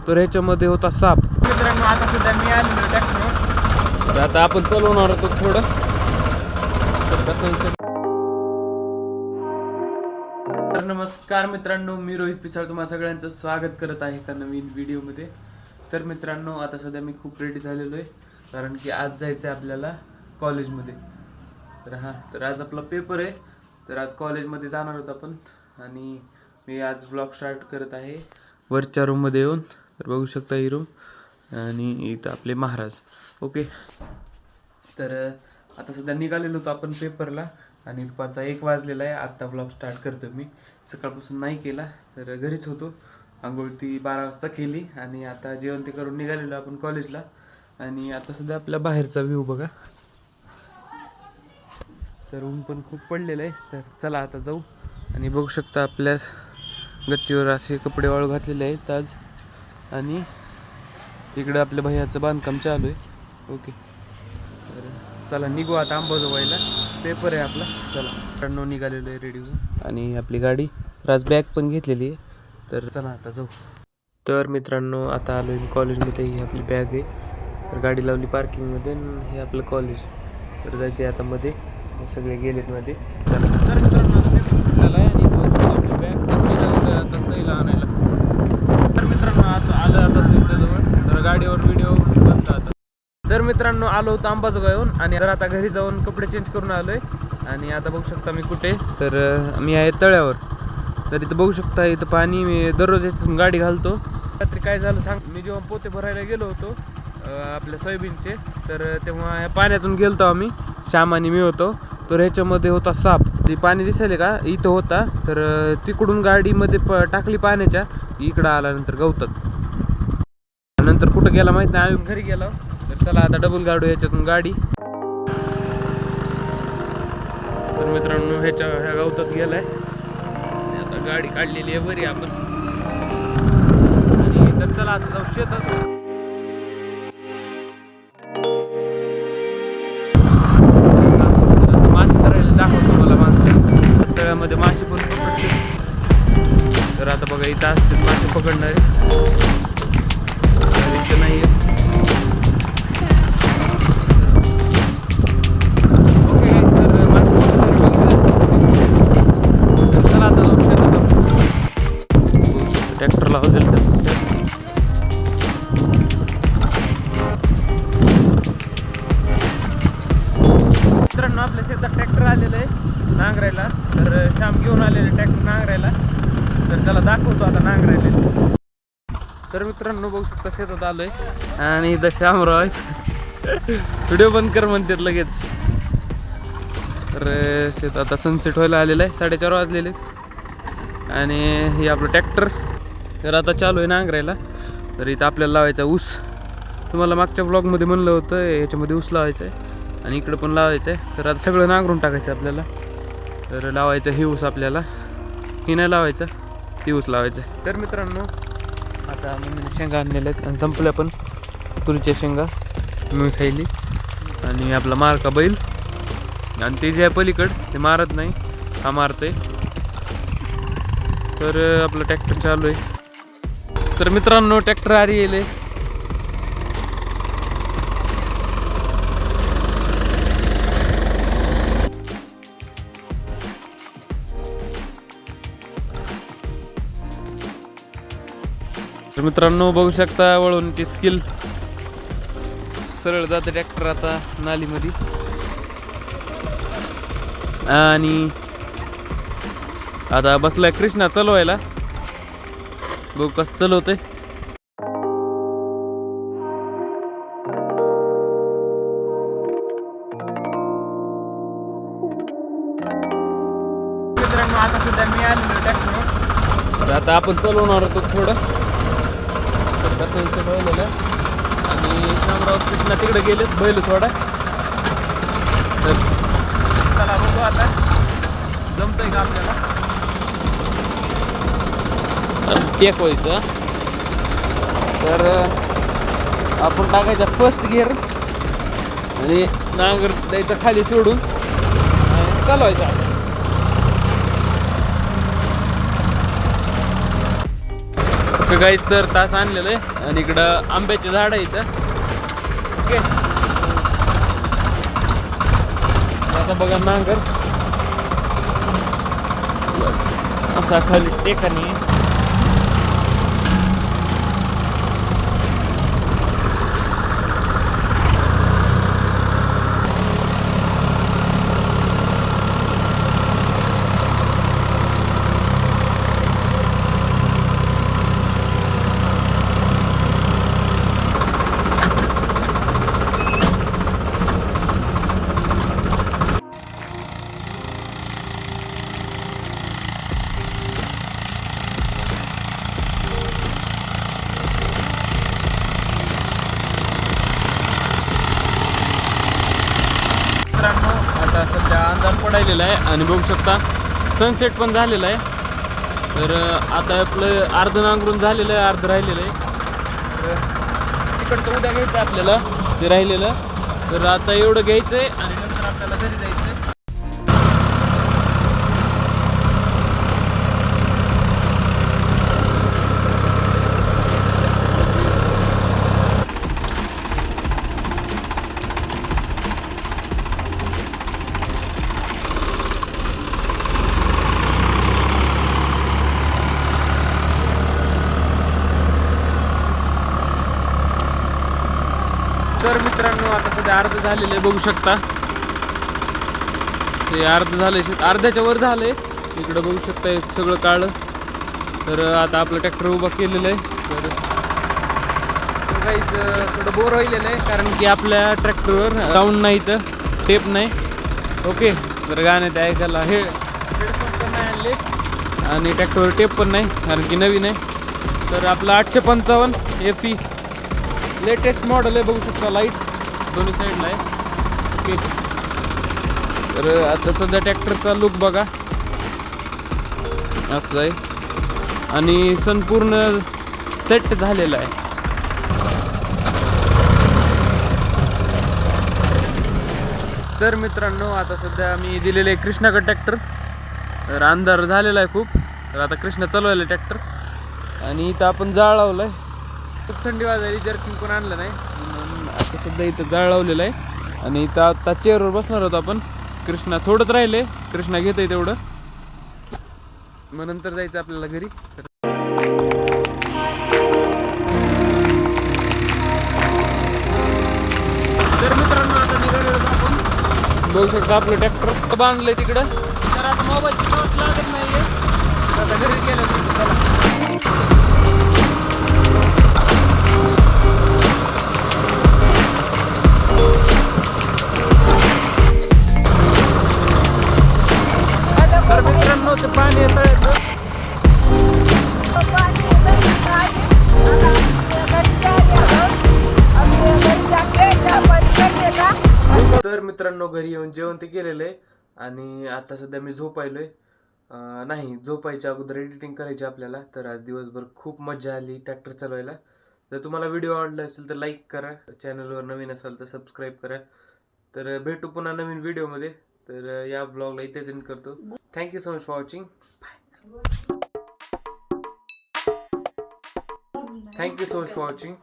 तर ह्याच्यामध्ये होता साप. मित्रांनो आता सुद्धा मी आलेलो ट्रॅक्टर. तर आता आपण चालवणार होतो थोडं. तर नमस्कार मित्रांनो, मी रोहित पिसाळ तुम्हा सगळ्यांचं स्वागत करत आहे एका नवीन व्हिडिओमध्ये. तर मित्रांनो आता सध्या मी खूप रेडी झालेलो आहे, कारण की आज जायचं आहे आपल्याला कॉलेजमध्ये. तर आज आपला पेपर आहे, तर आज कॉलेजमध्ये जाणार होतो आपण. आणि मी आज ब्लॉग स्टार्ट करत आहे वरच्या रूममध्ये येऊन. तर बघू शकता ही रूम, आणि इथं आपले महाराज. ओके, तर आता सध्या निघालेलो होतो आपण पेपरला, आणि दुपारचा 1 वाजलेला आहे. आत्ता ब्लॉग स्टार्ट करतो मी. सकाळपासून नाही केला, तर घरीच होतो. आंघोळ ती 12 वाजता केली, आणि आता जेवण ते करून निघालेलो आपण कॉलेजला. आणि आता सध्या आपल्या बाहेरचा व्ह्यू बघा. तर ऊन पण खूप पडलेलं आहे. तर चला आता जाऊ. आणि बघू शकता आपल्या गच्चीवर असे कपडे वाळू घातलेले आहेत आज. आणि इकडं आपल्या भैयाचं बांधकाम चालू आहे. ओके, तर चला निघू आता अंबाजोगाईला. पेपर आहे आपला. चला मित्रांनो, निघालेलो आहे रेडी होऊन. आणि आपली गाडी आज बॅग पण घेतलेली आहे. तर चला आता जाऊ. तर मित्रांनो आता आलो आहे कॉलेजमध्ये. ही आपली बॅग आहे. तर गाडी लावली पार्किंगमध्ये. हे आपलं कॉलेज. तर जायचे आता मध्ये. सगळे गेलेत मध्ये. चला. तर मित्रांनो आता पेपर सुटलेला आहे, आणि आपली बॅग आता सहीला आणायला. तर मित्रांनो आता आलं आता सहीच्याजवळ. तर गाडीवर व्हिडिओ बनता आता. तर मित्रांनो आलो होतो अंबाजोगाईहून, आणि तर आता घरी जाऊन कपडे चेंज करून आलोय. आणि आता बघू शकता मी कुठे, तर मी आहे तळ्यावर. तर इथं बघू शकता, इथं पाणी मी दररोज इथून गाडी घालतो. रात्री काय झालं सांग, मी जेव्हा पोते भरायला गेलो होतो आपल्या सोयाबीनचे, तर तेव्हा ह्या पाण्यातून गेलतो आम्ही. श्याम आणि मी होतो. तर ह्याच्यामध्ये होता साप. ते पाणी दिसायले का इथं होता. तर तिकडून गाडीमध्ये टाकली पाण्याच्या, इकडं आल्यानंतर गवतात. नंतर कुठं गेला माहित नाही, आम्ही घरी गेलो. तर चला आता डबल गाडू ह्याच्यातून गाडी. तर मित्रांनो ह्या गवतात गेलाय. आता गाडी काढलेली आहे बरी आपण. आणि तर चला आता जाऊ शेतात. मासे धरायला दाखवतो मला माणसं. तळ्यामध्ये मासे पण पकडते. तर आता बघा इथं असते मासे पकडणारे. इथं नाही आहे. ट्रॅक्टर लावलेलं मित्रांनो आपल्या शेतात ट्रॅक्टर आलेलं आहे नांगरायला. तर श्याम घेऊन आलेले ट्रॅक्टर नांगरायला. तर त्याला दाखवतो आता नांगरायला. तर मित्रांनो बघू शकता शेतात आलोय, आणि इथं श्यामराव आहे. व्हिडिओ बंद कर म्हणतात लगेच. तर शेत आता सनसेट व्हायला आलेलं आहे. 4:30 वाजलेले. आणि हे आपलं ट्रॅक्टर. तर आता चालू आहे नांगरायला. तर इथं आपल्याला लावायचा ऊस. तुम्हाला मागच्या ब्लॉगमध्ये म्हणलं होतं याच्यामध्ये ऊस लावायचं आहे, आणि इकडं पण लावायचं आहे. तर आता सगळं नांगरून टाकायचं आपल्याला. तर लावायचं हे ऊस आपल्याला. ही नाही लावायचं, ती ऊस लावायचं. तर मित्रांनो आता मम्मीने शेंगा आणलेल्या आहेत, आणि संपल्या पण तुरीच्या शेंगा मी खायली. आणि आपला मारका बैल, आणि ते जे आहे पलीकड ते मारत नाही, हा मारतंय. तर आपलं ट्रॅक्टर चालू आहे. तर मित्रांनो ट्रॅक्टर आरी येले. तर मित्रांनो बघू शकता वळवण्याची स्किल. सरळ जाते ट्रॅक्टर आता नालीमध्ये. आणि आता बसलाय कृष्णा चालवायला. बघू कसं चालवतंय. मित्रांनो आता सुद्धा मी आलेलो ट्रॅक्टर. तर आता आपण चालवणार होतो थोडं. तर कसं ठेवलेलं. आणि शामराव कृष्णा तिकडे गेलेत बैल सोडा. तर चला बघू आता जमतंय का आपल्याला. टेकवायचं. तर आपण टाकायचा फर्स्ट गिअर, आणि नांगर द्यायचा खाली सोडून चालवायचा. ओके गाईज, तर तास आणलेलं आहे आणि इकडं आंब्याचे झाड आहे इथं. ओके, आता बघा नांगर असा खाली टेकाने. मित्रांनो, आता सध्या अंधार पडायलेला आहे आणि बघू शकता सनसेट पण झालेला आहे. तर आता आपलं अर्ध नांगरून झालेलं आहे, अर्ध राहिलेलं आहे. तर तिकडचं उद्या घ्यायचं आहे आपल्याला ते राहिलेलं. तर आता एवढं घ्यायचं आहे आणि नंतर आपल्याला घरी जायचं आहे. तर मित्रांनो, आता सध्या अर्ध झालेलं आहे, बघू शकता ते अर्ध झालंय, अर्ध्याच्या वर झालंय. इकडं बघू शकता हे सगळं काळं. तर आता आपलं ट्रॅक्टर उभा केलेलं आहे. तर काहीच थोडं बोर राहिलेलं आहे कारण की आपल्या ट्रॅक्टरवर साऊंड नाही, तर टेप नाही. ओके, तर गाण्यात ऐकायला हेडफोन पण नाही आणले आणि ट्रॅक्टरवर टेप पण नाही कारण की नवीन आहे. तर आपलं 855 FE लेटेस्ट मॉडेल आहे, बघू शकता. लाईट दोन्ही साईडला आहे. ओके, तर आता सध्या ट्रॅक्टरचा लुक बघा असं आहे आणि संपूर्ण सेट झालेला आहे. तर मित्रांनो, आता सध्या मी दिलेले आहे कृष्णाकडे ट्रॅक्टर. तर अंधार झालेला आहे खूप. तर आता कृष्णा चालवायला ट्रॅक्टर आणि इथं आपण जाळ लावलं आहे. खूप थंडी वाजायली, जर्किंग पण आणलं नाही म्हणून आता सध्या इथं जाळ लावलेलं आहे. आणि इथं आता चेअरवर बसणार होतो आपण. कृष्णा थोडंच राहिले, कृष्णा घेत आहे तेवढं, मग नंतर जायचं आपल्याला घरी. तर मित्रांनो, आता निघालेलो आपण. बघू शकता आपलं ट्रॅक्टर बांधलंय तिकडं. तर आता मोबाईलची टॉर्च लागत नाही आहे, आता घरी गेलं चला. तर मित्रांनो, ते पाणी येतं. तर मित्रांनो, घरी येऊन जेवण ते केलेलं आहे आणि आता सध्या मी झोपायलोय. नाही, झोपायच्या अगोदर एडिटिंग करायची आपल्याला. तर आज दिवसभर खूप मजा आली ट्रॅक्टर चालवायला. जर तुम्हाला व्हिडिओ आवडला असेल तर लाईक करा, चॅनलवर नवीन असाल तर सबस्क्राईब करा. तर भेटू पुन्हा नवीन व्हिडिओमध्ये. तर या ब्लॉगला इथेच एंड करतो. Thank you so much for watching. Thank you so much for watching.